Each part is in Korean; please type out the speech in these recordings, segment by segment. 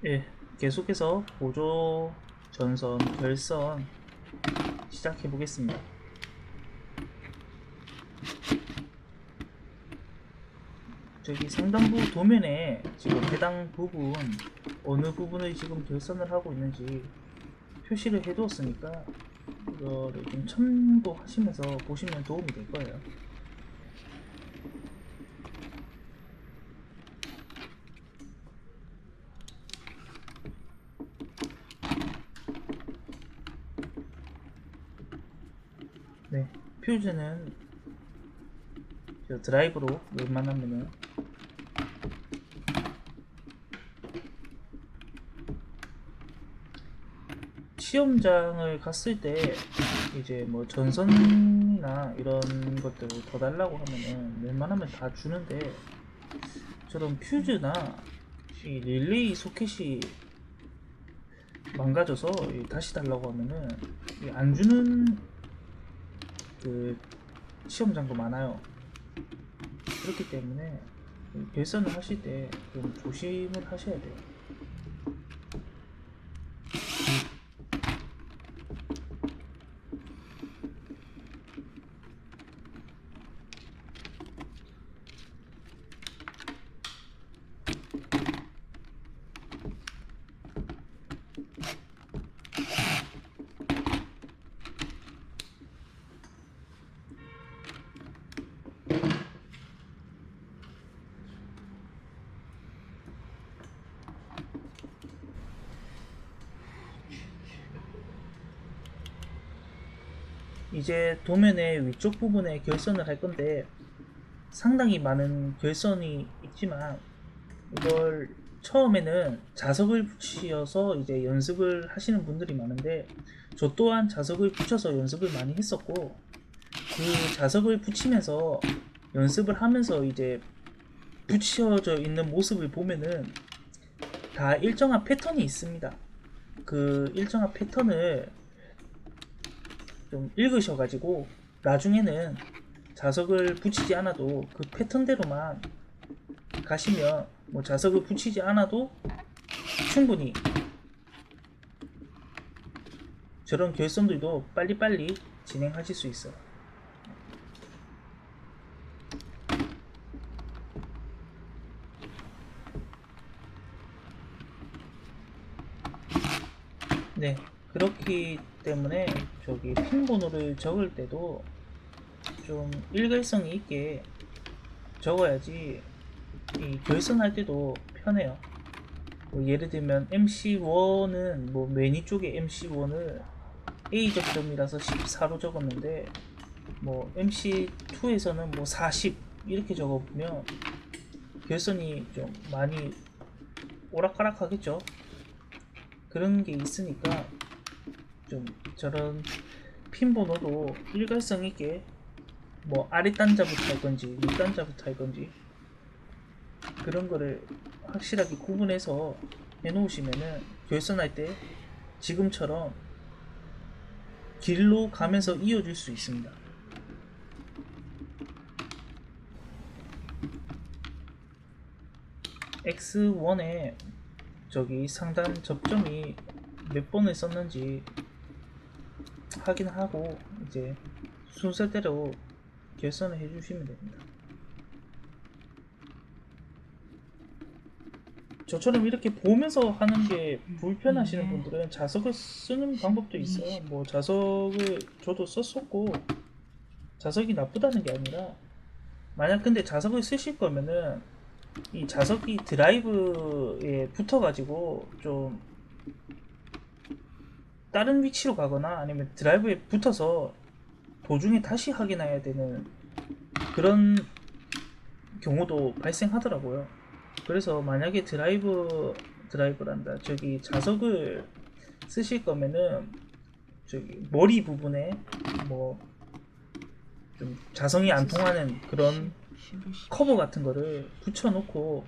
예, 계속해서 보조 전선 결선 시작해 보겠습니다. 저기 상단부 도면에 지금 해당 부분 어느 부분을 지금 결선을 하고 있는지 표시를 해 두었으니까 이거를 좀 참고하시면서 보시면 도움이 될 거예요. 네, 퓨즈는 저 드라이브로 웬만하면은 시험장을 갔을 때 이제 뭐 전선이나 이런 것들을 더 달라고 하면은 웬만하면 다 주는데, 저런 퓨즈나 이 릴레이 소켓이 망가져서 다시 달라고 하면은 안 주는 그 시험장도 많아요. 그렇기 때문에 결선을 하실 때 좀 조심을 하셔야 돼요. 이제 도면의 위쪽 부분에 결선을 할 건데 상당히 많은 결선이 있지만, 이걸 처음에는 자석을 붙여서 이제 연습을 하시는 분들이 많은데, 저 또한 자석을 붙여서 연습을 많이 했었고, 그 자석을 붙이면서 연습을 하면서 이제 붙여져 있는 모습을 보면은 다 일정한 패턴이 있습니다. 그 일정한 패턴을 좀 읽으셔가지고 나중에는 자석을 붙이지 않아도 그 패턴대로만 가시면, 뭐 자석을 붙이지 않아도 충분히 저런 결선들도 빨리빨리 진행하실 수 있어요. 네, 그렇기 때문에 저기 핀 번호를 적을 때도 좀 일관성이 있게 적어야지 이 결선할 때도 편해요. 뭐 예를 들면 MC1은 뭐 매니 쪽에 MC1을 A 접점이라서 14로 적었는데, 뭐 MC2에서는 뭐 40 이렇게 적어보면 결선이 좀 많이 오락가락하겠죠. 그런 게 있으니까 좀 저런 핀 번호도 일관성 있게 뭐 아래 단자부터 할 건지 윗 단자부터 할 건지 그런 거를 확실하게 구분해서 해놓으시면은 결선할 때 지금처럼 길로 가면서 이어질 수 있습니다. X1에 저기 상단 접점이 몇 번을 썼는지 확인하고 이제 순서대로 결선을 해주시면 됩니다. 저처럼 이렇게 보면서 하는 게 불편하시는 분들은 자석을 쓰는 방법도 있어요. 뭐 자석을 저도 썼었고, 자석이 나쁘다는 게 아니라, 만약 근데 자석을 쓰실 거면은 이 자석이 드라이브에 붙어가지고 좀 다른 위치로 가거나 아니면 드라이브에 붙어서 도중에 다시 확인해야 되는 그런 경우도 발생하더라고요. 그래서 만약에 드라이브란다, 저기 자석을 쓰실 거면은 저기 머리 부분에 뭐 좀 자성이 안 통하는 그런 커버 같은 거를 붙여놓고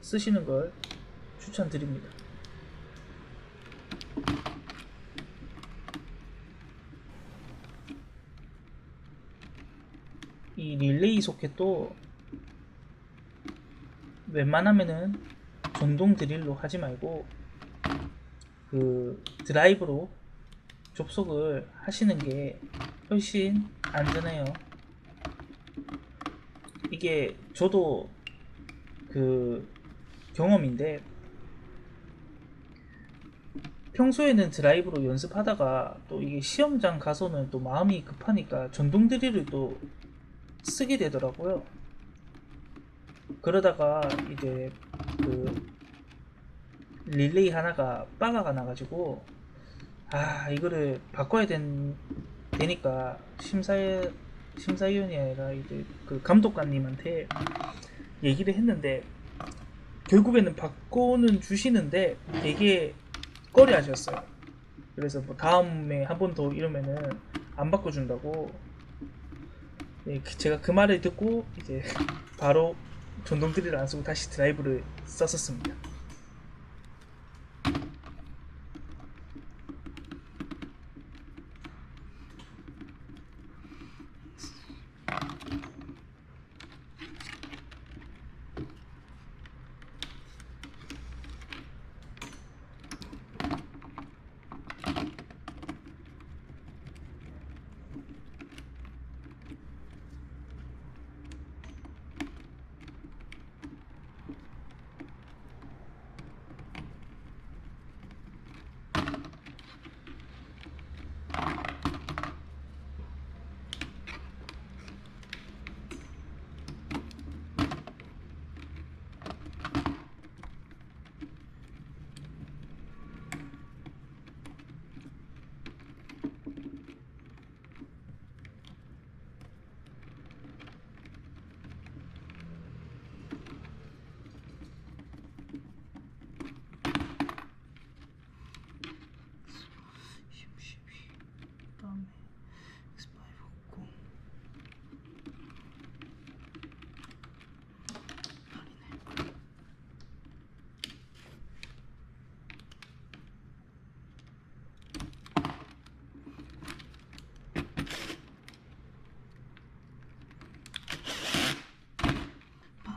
쓰시는 걸 추천드립니다. 이 릴레이 소켓도 웬만하면은 전동 드릴로 하지 말고 그 드라이브로 접속을 하시는 게 훨씬 안전해요. 이게 저도 그 경험인데, 평소에는 드라이브로 연습하다가 또 이게 시험장 가서는 또 마음이 급하니까 전동 드릴을 또 쓰게 되더라고요. 그러다가 이제 그 릴레이 하나가 빠가가 나가지고 이거를 바꿔야 되니까 심사위원이 아니라 이제 그 감독관님한테 얘기를 했는데, 결국에는 바꿔는 주시는데 되게 꺼려 하셨어요. 그래서 뭐 다음에 한 번 더 이러면은 안 바꿔준다고. 제가 그 말을 듣고 이제 바로 전동 드릴을 안 쓰고 다시 드라이브를 썼었습니다.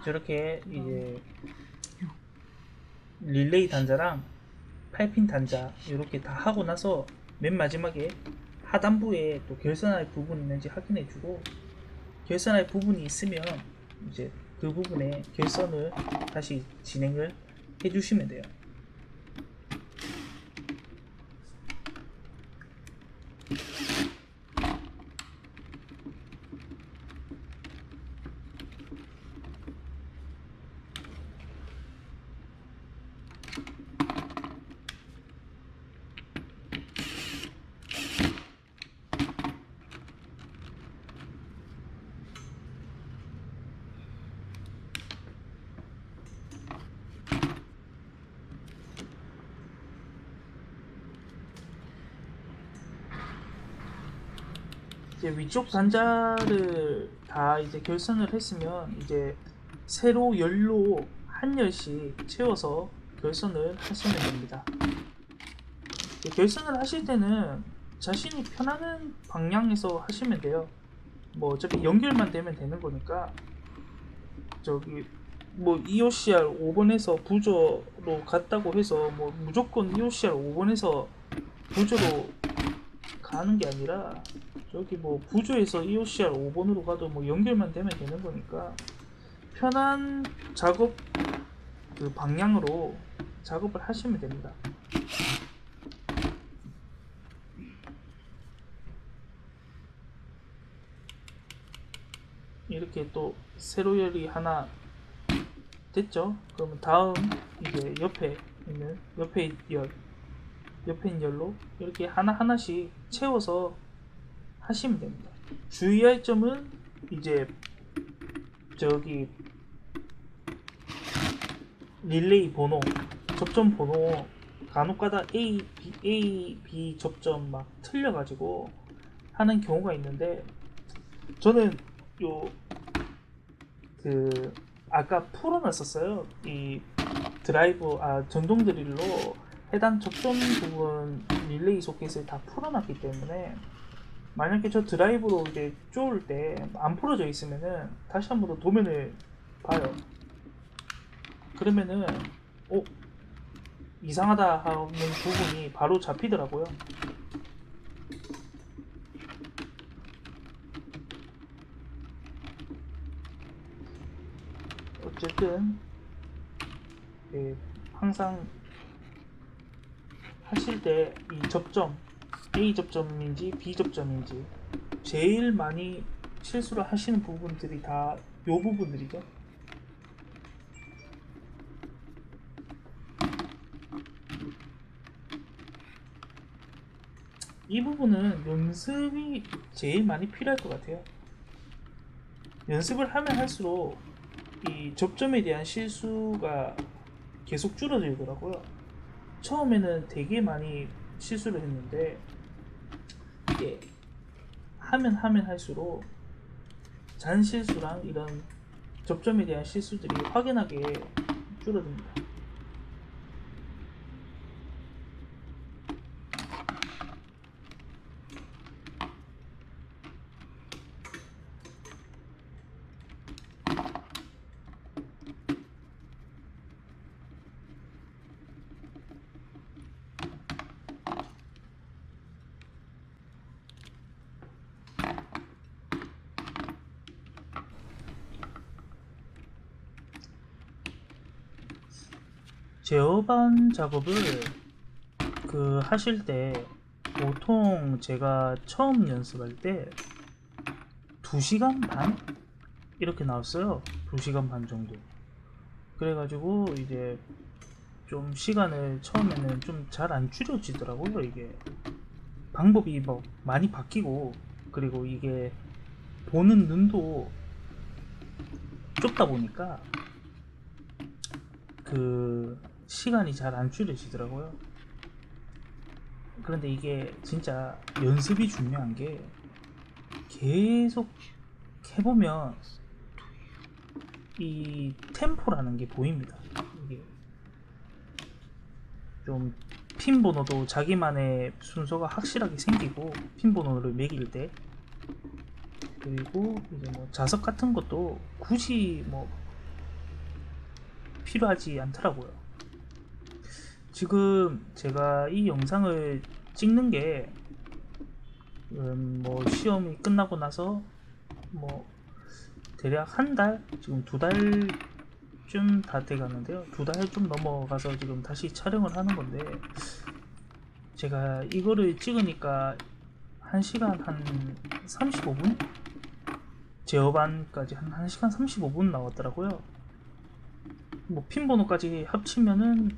저렇게 이제 릴레이 단자랑 8핀 단자 이렇게 다 하고 나서 맨 마지막에 하단부에 또 결선할 부분이 있는지 확인해주고, 결선할 부분이 있으면 이제 그 부분에 결선을 다시 진행을 해주시면 돼요. 이제 위쪽 단자를 다 이제 결선을 했으면 이제 세로 열로 한 열씩 채워서 결선을 하시면 됩니다. 결선을 하실 때는 자신이 편안한 방향에서 하시면 돼요. 뭐 어차피 연결만 되면 되는 거니까, 저기 뭐 EOCR 5번에서 부조로 갔다고 해서 뭐 무조건 EOCR 5번에서 부조로 가는 게 아니라, 저기 뭐 부조에서 EOCR 5번으로 가도 뭐 연결만 되면 되는 거니까 편한 작업 그 방향으로 작업을 하시면 됩니다. 이렇게 또 세로 열이 하나 됐죠? 그러면 다음 이제 옆에 있는 옆에 있는 열로 이렇게 하나씩 채워서 하시면 됩니다. 주의할 점은 이제 저기 릴레이 번호, 접점 번호 간혹가다 A, B 접점 막 틀려가지고 하는 경우가 있는데, 저는 그 아까 풀어놨었어요. 이 드라이브 전동 드릴로 해당 접점 부분 릴레이 소켓을 다 풀어놨기 때문에, 만약에 저 드라이브로 이제 쪼을 때 안 풀어져 있으면은 다시 한 번 더 도면을 봐요. 그러면은 어? 이상하다 하는 부분이 바로 잡히더라고요. 어쨌든 예, 항상 하실 때 이 접점 A 접점인지 B 접점인지 제일 많이 실수를 하시는 부분들이 다 요 부분들이죠. 이 부분은 연습이 제일 많이 필요할 것 같아요. 연습을 하면 할수록 이 접점에 대한 실수가 계속 줄어들더라고요. 처음에는 되게 많이 실수를 했는데 이게 하면 할수록 잔 실수랑 이런 접점에 대한 실수들이 확연하게 줄어듭니다. 제어반 작업을 하실 때 보통 제가 처음 연습할 때 2시간 반? 이렇게 나왔어요. 2시간 반 정도. 그래가지고 이제 좀 시간을 처음에는 좀 잘 안 줄여지더라고요. 이게 방법이 뭐 많이 바뀌고, 그리고 이게 보는 눈도 좁다 보니까 시간이 잘 안 줄여지더라고요. 그런데 이게 진짜 연습이 중요한 게 계속 해보면 이 템포라는 게 보입니다. 이게 좀 핀 번호도 자기만의 순서가 확실하게 생기고, 핀 번호를 매길 때, 그리고 이제 뭐 자석 같은 것도 굳이 뭐 필요하지 않더라고요. 지금 제가 이 영상을 찍는 게 뭐 시험이 끝나고 나서 뭐 대략 한 달, 지금 2달쯤 다 돼가는데요. 2달 좀 넘어가서 지금 다시 촬영을 하는 건데, 제가 이거를 찍으니까 1시간 한 35분? 제어반까지 한 1시간 35분 나왔더라고요. 뭐 핀 번호까지 합치면은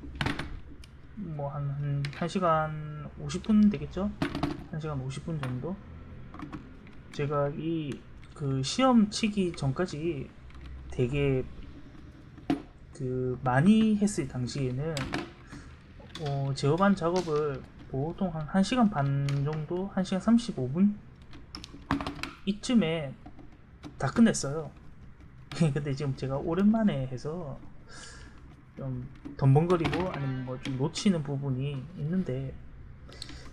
뭐 한 1시간 50분 되겠죠? 1시간 50분 정도? 제가 시험 치기 전까지 되게 많이 했을 당시에는 제어반 작업을 보통 한 1시간 반 정도, 1시간 35분 이쯤에 다 끝냈어요. 근데 지금 제가 오랜만에 해서 좀 덤벙거리고 아니면 뭐 좀 놓치는 부분이 있는데,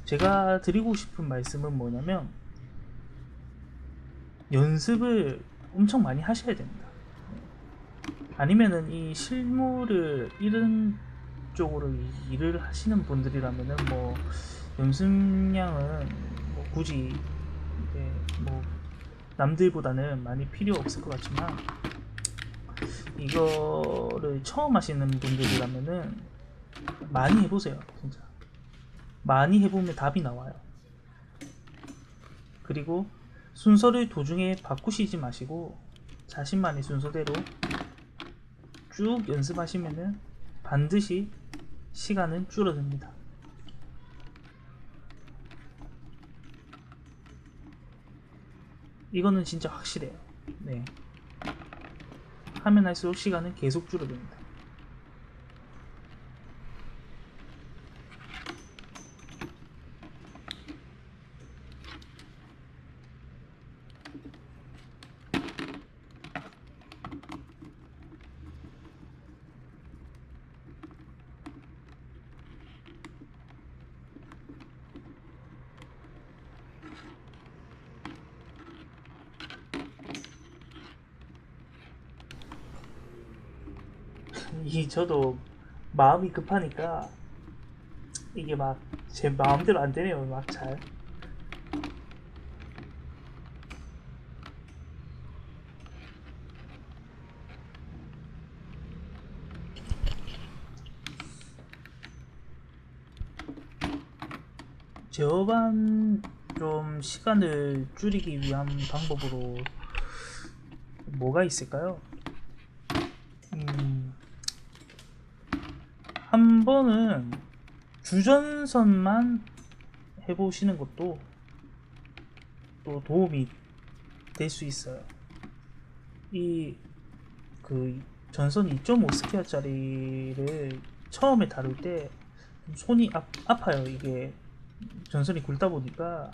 제가 드리고 싶은 말씀은 뭐냐면 연습을 엄청 많이 하셔야 됩니다. 아니면은 이 실무를 이런 쪽으로 일을 하시는 분들이라면은 뭐 연습량은 뭐 굳이 이제 뭐 남들보다는 많이 필요 없을 것 같지만, 이거를 처음 하시는 분들이라면은 많이 해보세요. 진짜 많이 해보면 답이 나와요. 그리고 순서를 도중에 바꾸시지 마시고 자신만의 순서대로 쭉 연습하시면은 반드시 시간은 줄어듭니다. 이거는 진짜 확실해요. 네. 하면 할수록 시간은 계속 줄어듭니다. 저도 마음이 급하니까 이게 막 제 마음대로 안 되네요. 막 잘. 제어반 좀 시간을 줄이기 위한 방법으로 뭐가 있을까요? 한 번은 주전선만 해보시는 것도 또 도움이 될 수 있어요. 이 그 전선 2.5스퀘어짜리를 처음에 다룰 때 손이 아파요. 이게 전선이 굵다 보니까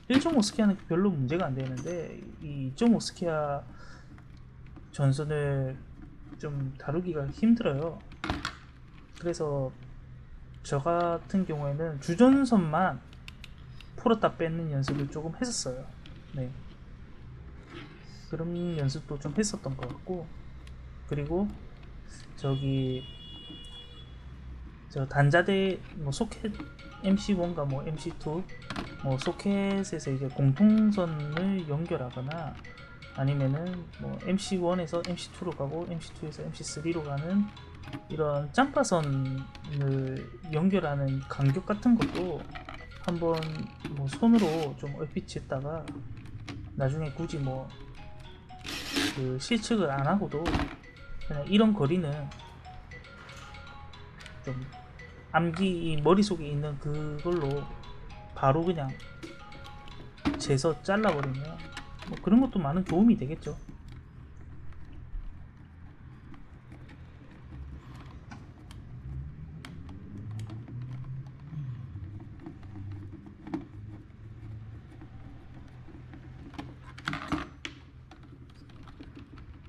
1.5스퀘어는 별로 문제가 안 되는데 이 2.5스퀘어 전선을 좀 다루기가 힘들어요. 그래서 저 같은 경우에는 주전선만 풀었다 뺏는 연습을 조금 했었어요. 네. 그런 연습도 좀 했었던 것 같고, 그리고 저기 저 단자대 뭐 소켓 MC1과 뭐 MC2 뭐 소켓에서 이제 공통선을 연결하거나 아니면은 뭐 MC1에서 MC2로 가고 MC2에서 MC3로 가는 이런 짬바선을 연결하는 간격 같은 것도 한번 뭐 손으로 좀 얼핏 했다가 나중에 굳이 뭐 그 실측을 안 하고도 그냥 이런 거리는 좀 암기 머릿속에 있는 그걸로 바로 그냥 재서 잘라버리면 뭐 그런 것도 많은 도움이 되겠죠.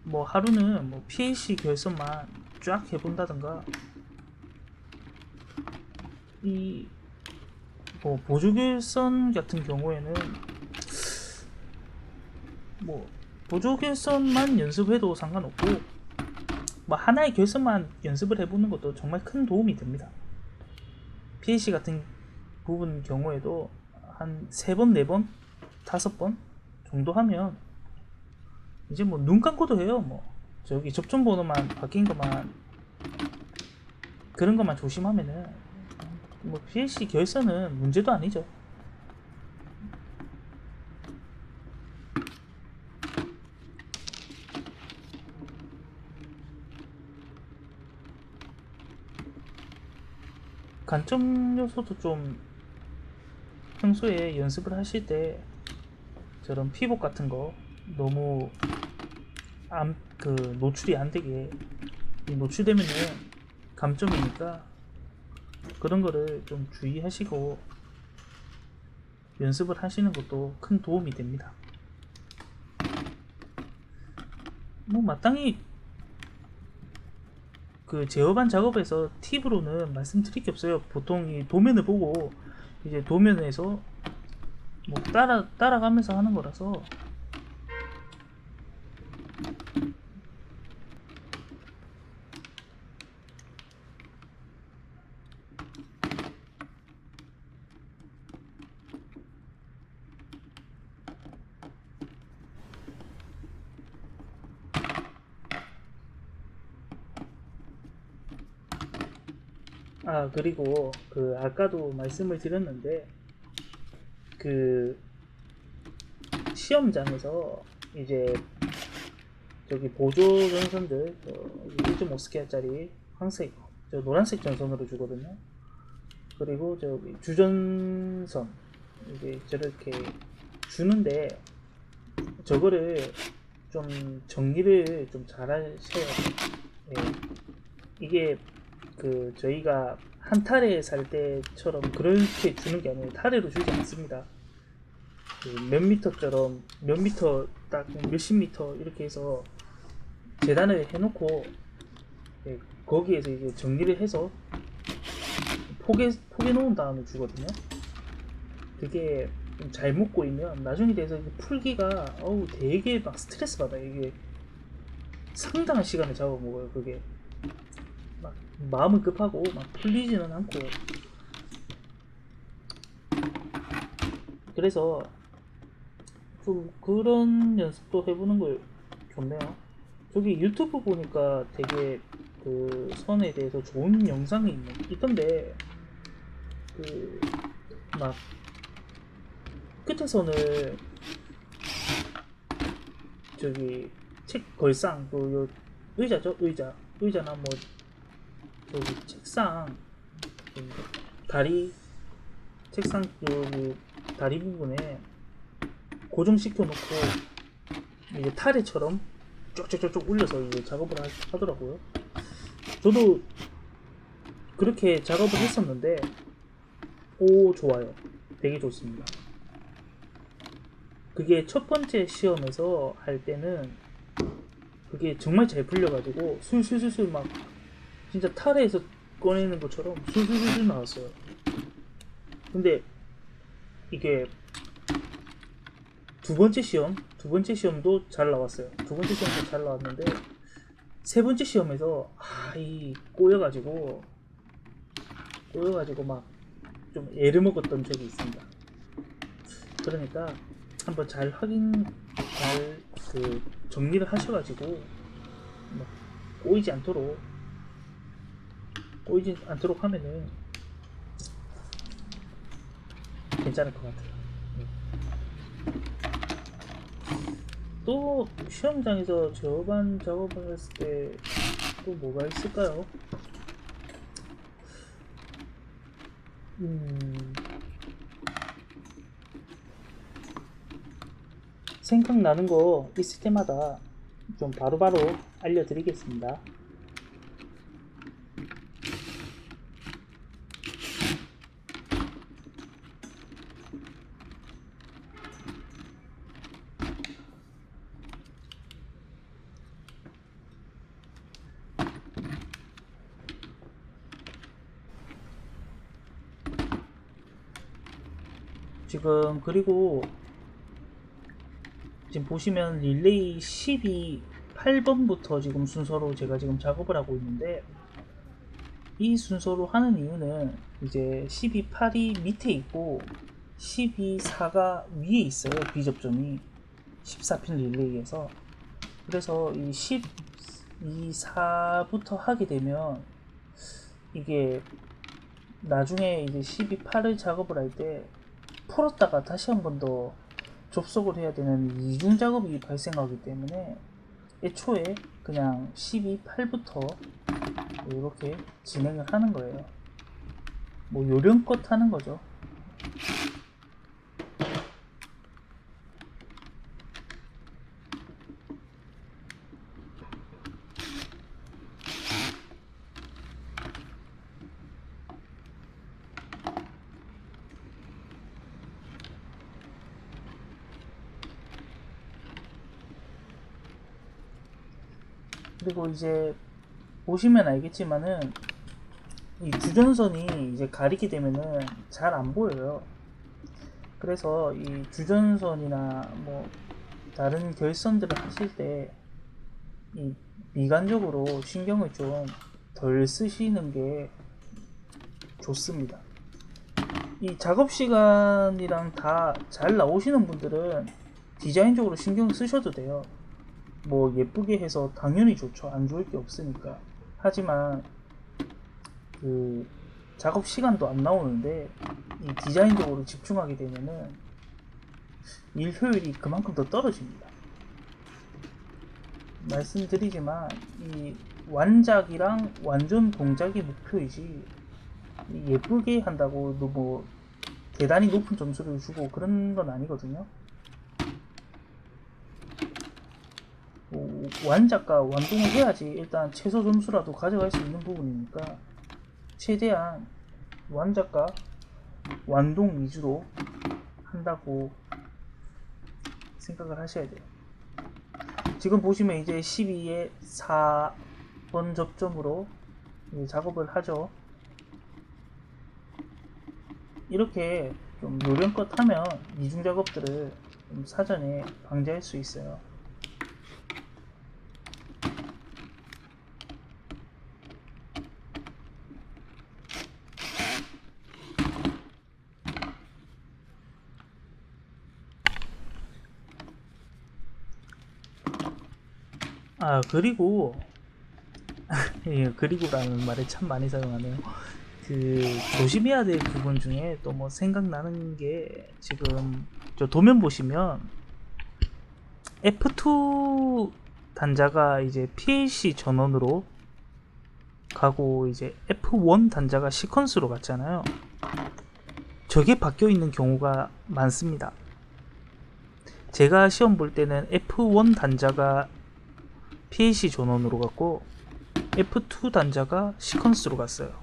뭐 하루는 뭐 PAC 결선만 쫙 해본다던가 이 뭐 보조 결선 같은 경우에는 뭐 보조 결선만 연습해도 상관없고 뭐 하나의 결선만 연습을 해보는 것도 정말 큰 도움이 됩니다. PAC 같은 부분 경우에도 한 3번, 4번, 5번 정도 하면 이제 뭐 눈 감고도 해요. 뭐 저기 접점 번호만 바뀐 것만 그런 것만 조심하면은 뭐 PAC 결선은 문제도 아니죠. 간점 요소도 좀 평소에 연습을 하실 때 저런 피복 같은 거 너무 그 노출이 안 되게 노출되면은 감점이니까 그런 거를 좀 주의하시고 연습을 하시는 것도 큰 도움이 됩니다. 뭐 마땅히 그 제어반 작업에서 팁으로는 말씀드릴 게 없어요. 보통 이 도면을 보고 이제 도면에서 뭐 따라가면서 하는 거라서 그리고 그 아까도 말씀을 드렸는데 그 시험장에서 이제 저기 보조 전선들 1.5스퀘어짜리 황색 저 노란색 전선으로 주거든요. 그리고 저기 주전선 이게 저렇게 주는데 저거를 좀 정리를 좀 잘하셔야 돼요. 예. 이게 그 저희가 한 타레 살 때처럼 그렇게 주는 게 아니에요. 타레로 주지 않습니다. 그몇 미터처럼 몇 미터 딱 몇십 미터 이렇게 해서 재단을 해놓고 예, 거기에서 이제 정리를 해서 포개 놓은 다음에 주거든요. 그게 좀 잘 묶고 있면 나중에 돼서 풀기가 어우 되게 막 스트레스 받아요. 이게 상당한 시간을 잡아먹어요. 그게 막 마음은 급하고 막 풀리지는 않고, 그래서 좀 그런 연습도 해보는 걸 좋네요. 저기 유튜브 보니까 되게 그 선에 대해서 좋은 영상이 있던데, 그 막 끝에 선을 저기 책 걸상 그 의자죠, 의자나 뭐 저기 책상 그 다리 책상 그 다리 부분에 고정시켜 놓고 이제 타래처럼 쭉쭉쭉쭉 올려서 이제 작업을 하더라고요. 저도 그렇게 작업을 했었는데, 오, 좋아요. 되게 좋습니다. 그게 첫 번째 시험에서 할 때는 그게 정말 잘 풀려가지고 술술술술 막 진짜 타래에서 꺼내는 것처럼 술술술술 나왔어요. 근데 이게 두 번째 시험도 잘 나왔어요. 두 번째 시험도 잘 나왔는데 세 번째 시험에서 이 꼬여가지고 막 좀 애를 먹었던 적이 있습니다. 그러니까 한번 잘 그 정리를 하셔가지고 뭐 꼬이지 않도록 하면은 괜찮을 것 같아요. 또 시험장에서 저반 작업을 했을 때 또 뭐가 있을까요? 생각나는 거 있을 때마다 좀 바로바로 알려드리겠습니다. 지금 그리고 지금 보시면 릴레이 12 8번부터 지금 순서로 제가 지금 작업을 하고 있는데, 이 순서로 하는 이유는 이제 12 8이 밑에 있고 12 4가 위에 있어요. 비접점이 14핀 릴레이에서. 그래서 이 12 4부터 하게 되면 이게 나중에 이제 12 8을 작업을 할 때 풀었다가 다시 한 번 더 접속을 해야 되는 이중 작업이 발생하기 때문에 애초에 그냥 12 8부터 이렇게 진행을 하는 거예요. 뭐 요령껏 하는 거죠. 그리고 이제 보시면 알겠지만은 이 주전선이 이제 가리게 되면은 잘 안 보여요. 그래서 이 주전선이나 뭐 다른 결선들을 하실 때 이 미관적으로 신경을 좀 덜 쓰시는 게 좋습니다. 이 작업 시간이랑 다 잘 나오시는 분들은 디자인적으로 신경 쓰셔도 돼요. 뭐 예쁘게 해서 당연히 좋죠. 안 좋을 게 없으니까. 하지만 그 작업 시간도 안 나오는데 이 디자인적으로 집중하게 되면은 일 효율이 그만큼 더 떨어집니다. 말씀드리지만 이 완작이랑 완전 동작이 목표이지 예쁘게 한다고 뭐 대단히 높은 점수를 주고 그런 건 아니거든요. 완작과 완동을 해야지 일단 최소 점수라도 가져갈 수 있는 부분이니까 최대한 완작과 완동 위주로 한다고 생각을 하셔야 돼요. 지금 보시면 이제 12에 4번 접점으로 작업을 하죠. 이렇게 좀 요령껏 하면 이중 작업들을 좀 사전에 방지할 수 있어요. 그리고 예, 그리고라는 말을 참 많이 사용하네요. 그 조심해야 될 부분 중에 또 뭐 생각나는 게, 지금 저 도면 보시면 F2 단자가 이제 PLC 전원으로 가고 이제 F1 단자가 시퀀스로 갔잖아요. 저게 바뀌어 있는 경우가 많습니다. 제가 시험 볼 때는 F1 단자가 PLC 전원으로 갔고 F2 단자가 시퀀스로 갔어요.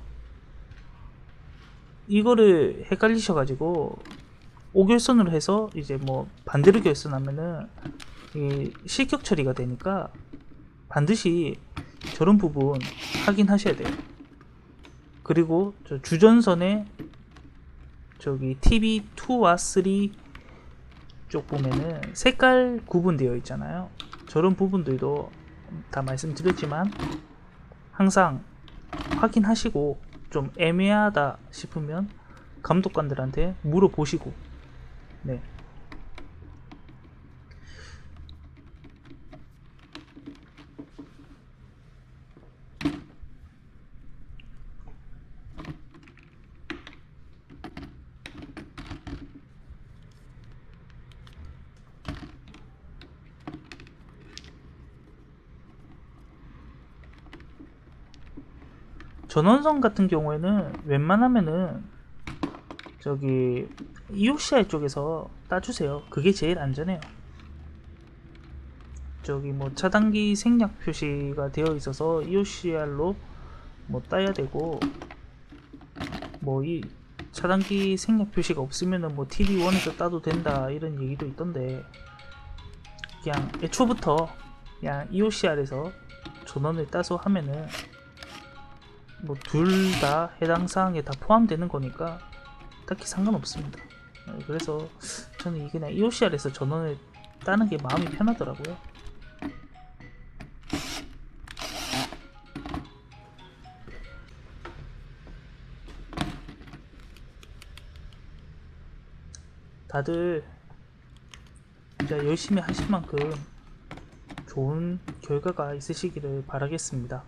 이거를 헷갈리셔가지고 오결선으로 해서 이제 뭐 반대로 결선하면은 실격 처리가 되니까 반드시 저런 부분 확인하셔야 돼요. 그리고 저 주전선에 저기 TV2와 3 쪽 보면은 색깔 구분되어 있잖아요. 저런 부분들도 다 말씀드렸지만 항상 확인하시고, 좀 애매하다 싶으면 감독관들한테 물어보시고. 네. 전원선 같은 경우에는 웬만하면은 저기 EOCR 쪽에서 따주세요. 그게 제일 안전해요. 저기 뭐 차단기 생략 표시가 되어 있어서 EOCR로 뭐 따야 되고, 뭐 이 차단기 생략 표시가 없으면은 뭐 TD1에서 따도 된다 이런 얘기도 있던데, 그냥 애초부터 그냥 EOCR에서 전원을 따서 하면은 뭐 둘 다 해당 사항에 다 포함되는 거니까 딱히 상관없습니다. 그래서 저는 이게 그냥 EOCR에서 전원을 따는 게 마음이 편하더라고요. 다들 진짜 열심히 하실 만큼 좋은 결과가 있으시기를 바라겠습니다.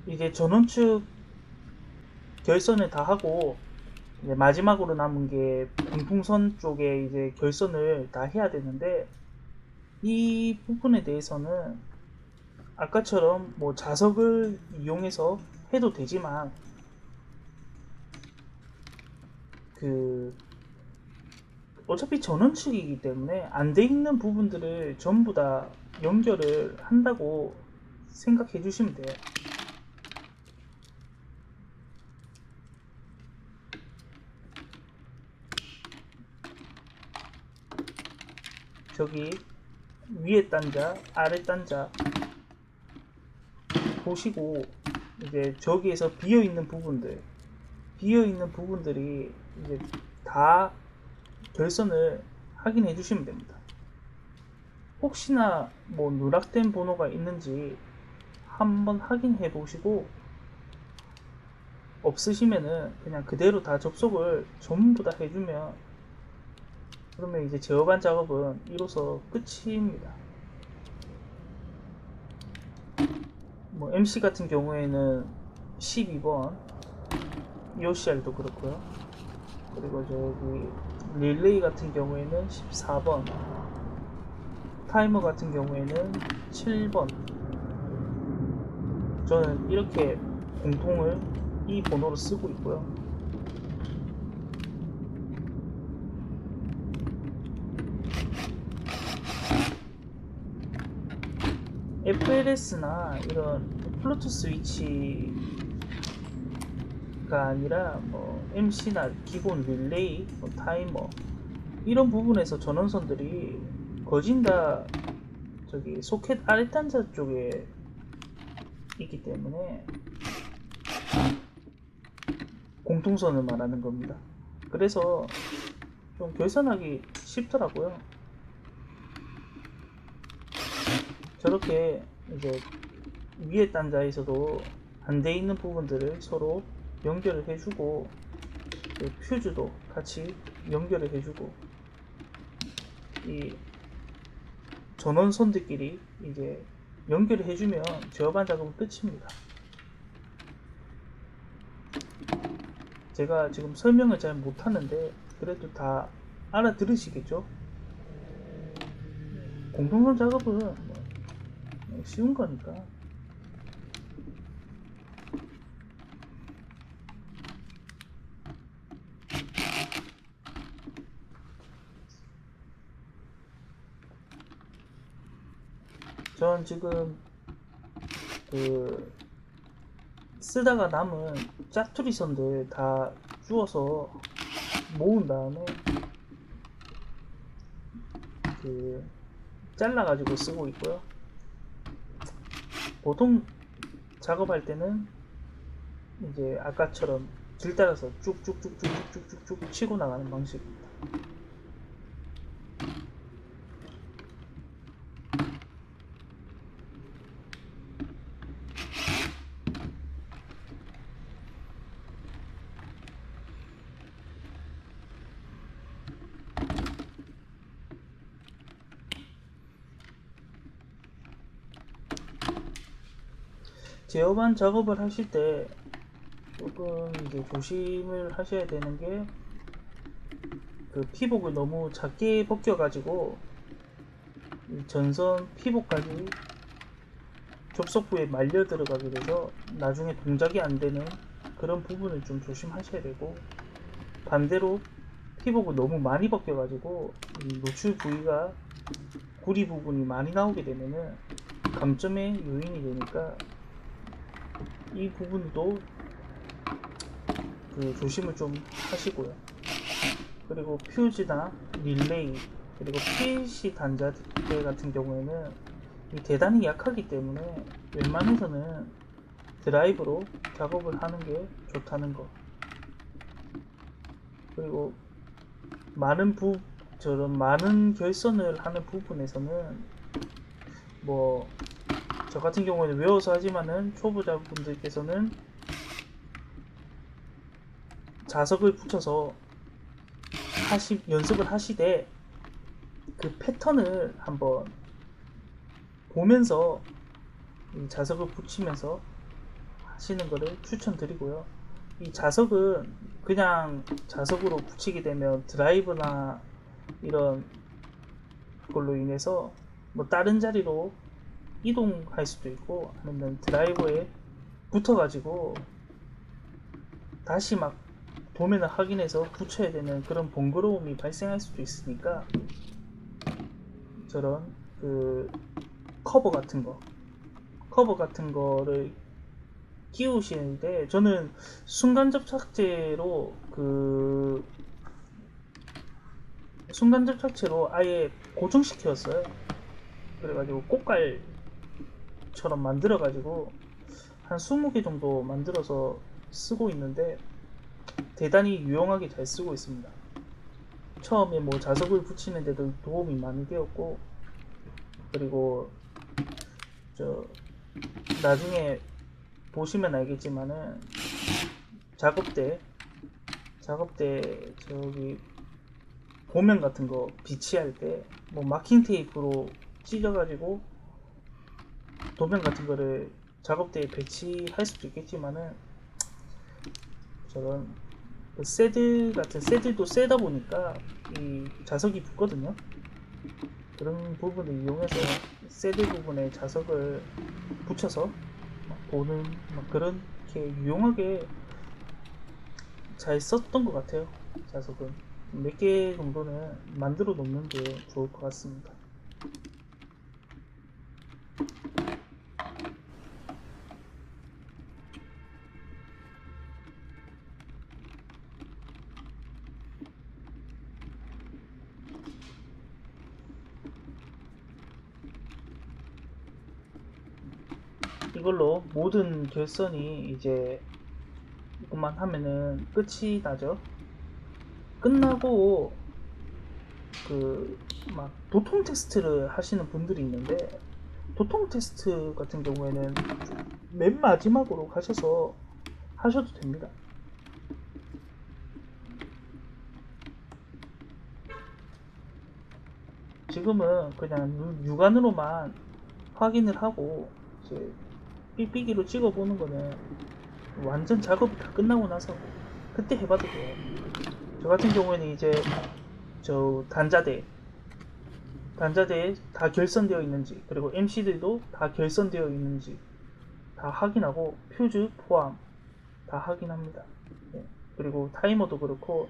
이게 전원 측 결선을 다 하고 이제 마지막으로 남은 게 분풍선 쪽에 이제 결선을 다 해야 되는데, 이 부분에 대해서는 아까처럼 뭐 자석을 이용해서 해도 되지만, 그 어차피 전원 측이기 때문에 안 돼 있는 부분들을 전부 다 연결을 한다고 생각해 주시면 돼요. 저기 위에 단자, 아래 단자 보시고, 이제 저기에서 비어 있는 부분들이 이제 다 결선을 확인해 주시면 됩니다. 혹시나 뭐 누락된 번호가 있는지 한번 확인해 보시고, 없으시면은 그냥 그대로 다 접속을 전부 다 해주면, 그러면 이제 제어반 작업은 이로써 끝입니다. 뭐 MC 같은 경우에는 12번, EOCR도 그렇고요. 그리고 저기 릴레이 같은 경우에는 14번, 타이머 같은 경우에는 7번. 저는 이렇게 공통을 이 번호로 쓰고 있고요. FLS나 이런 플루투 스위치가 아니라 뭐 MC나 기본 릴레이, 뭐 타이머 이런 부분에서 전원선들이 거진 다 저기 소켓 아랫단자 쪽에 있기 때문에 공통선을 말하는 겁니다. 그래서 좀 결선하기 쉽더라고요. 저렇게 이제 위에 단자에서도 안 돼 있는 부분들을 서로 연결을 해주고 퓨즈도 같이 연결을 해주고 이 전원선들끼리 이제 연결을 해주면 제어반 작업은 끝입니다. 제가 지금 설명을 잘 못하는데 그래도 다 알아들으시겠죠? 공동선 작업은 뭐 쉬운 거니까. 전 지금 그 쓰다가 남은 짜투리 선들 다 주워서 모은 다음에 그 잘라가지고 쓰고 있고요. 보통 작업할 때는 이제 아까처럼 길 따라서 쭉쭉쭉쭉쭉쭉쭉 치고 나가는 방식입니다. 제어반 작업을 하실 때 조금 이제 조심을 하셔야 되는 게 그 피복을 너무 작게 벗겨가지고 전선 피복까지 접속부에 말려 들어가게 돼서 나중에 동작이 안 되는 그런 부분을 좀 조심하셔야 되고, 반대로 피복을 너무 많이 벗겨가지고 노출 부위가 구리 부분이 많이 나오게 되면은 감점의 요인이 되니까 이 부분도 그 조심을 좀 하시고요. 그리고 퓨즈나 릴레이 그리고 PC 단자대 같은 경우에는 대단히 약하기 때문에 웬만해서는 드라이브로 작업을 하는 게 좋다는 거. 그리고 저런 많은 결선을 하는 부분에서는 뭐 저 같은 경우에는 외워서 하지만은 초보자분들께서는 자석을 붙여서 연습을 하시되 그 패턴을 한번 보면서 자석을 붙이면서 하시는 것을 추천드리고요. 이 자석은 그냥 자석으로 붙이게 되면 드라이브나 이런 걸로 인해서 뭐 다른 자리로 이동할 수도 있고, 아니면 드라이버에 붙어가지고 다시 막 도면을 확인해서 붙여야 되는 그런 번거로움이 발생할 수도 있으니까 저런 그 커버 같은 거를 끼우시는데, 저는 순간 접착제로 아예 고정시켰어요. 그래가지고 꽃갈처럼 만들어가지고 한 20개 정도 만들어서 쓰고 있는데 대단히 유용하게 잘 쓰고 있습니다. 처음에 뭐 자석을 붙이는데도 도움이 많이 되었고, 그리고 나중에 보시면 알겠지만은 작업대 저기 도면 같은 거 비치할 때 뭐 마킹 테이프로 찢어가지고 도면 같은 거를 작업대에 배치할 수도 있겠지만은 저런 그 새들도 세다 보니까 이 자석이 붙거든요. 그런 부분을 이용해서 새들 부분에 자석을 붙여서 보는 그렇게 유용하게 잘 썼던 것 같아요. 자석은 몇 개 정도는 만들어 놓는 게 좋을 것 같습니다. 이걸로 모든 결선이 이제 이것만 하면은 끝이 나죠. 끝나고 그 막 도통 테스트를 하시는 분들이 있는데, 도통 테스트 같은 경우에는 맨 마지막으로 가셔서 하셔도 됩니다. 지금은 그냥 육안으로만 확인을 하고 이제 삑삑이로 찍어보는 거는 완전 작업이 다 끝나고 나서 그때 해봐도 돼요. 저 같은 경우에는 이제 저 단자대에 다 결선되어 있는지, 그리고 MC들도 다 결선되어 있는지 다 확인하고 퓨즈 포함 다 확인합니다. 네. 그리고 타이머도 그렇고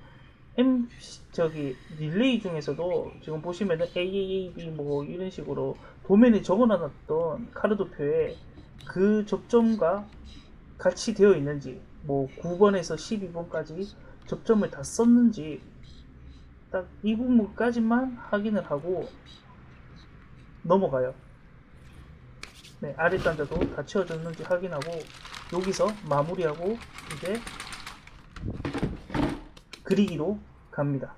저기 릴레이 중에서도 지금 보시면은 AAAB 뭐 이런 식으로 도면에 적어놨던 카르도표에 그 접점과 같이 되어 있는지, 뭐 9번에서 12번까지 접점을 다 썼는지 딱 이 부분까지만 확인을 하고 넘어가요. 네, 아래 단자도 다 채워졌는지 확인하고 여기서 마무리하고 이제 그리기로 갑니다.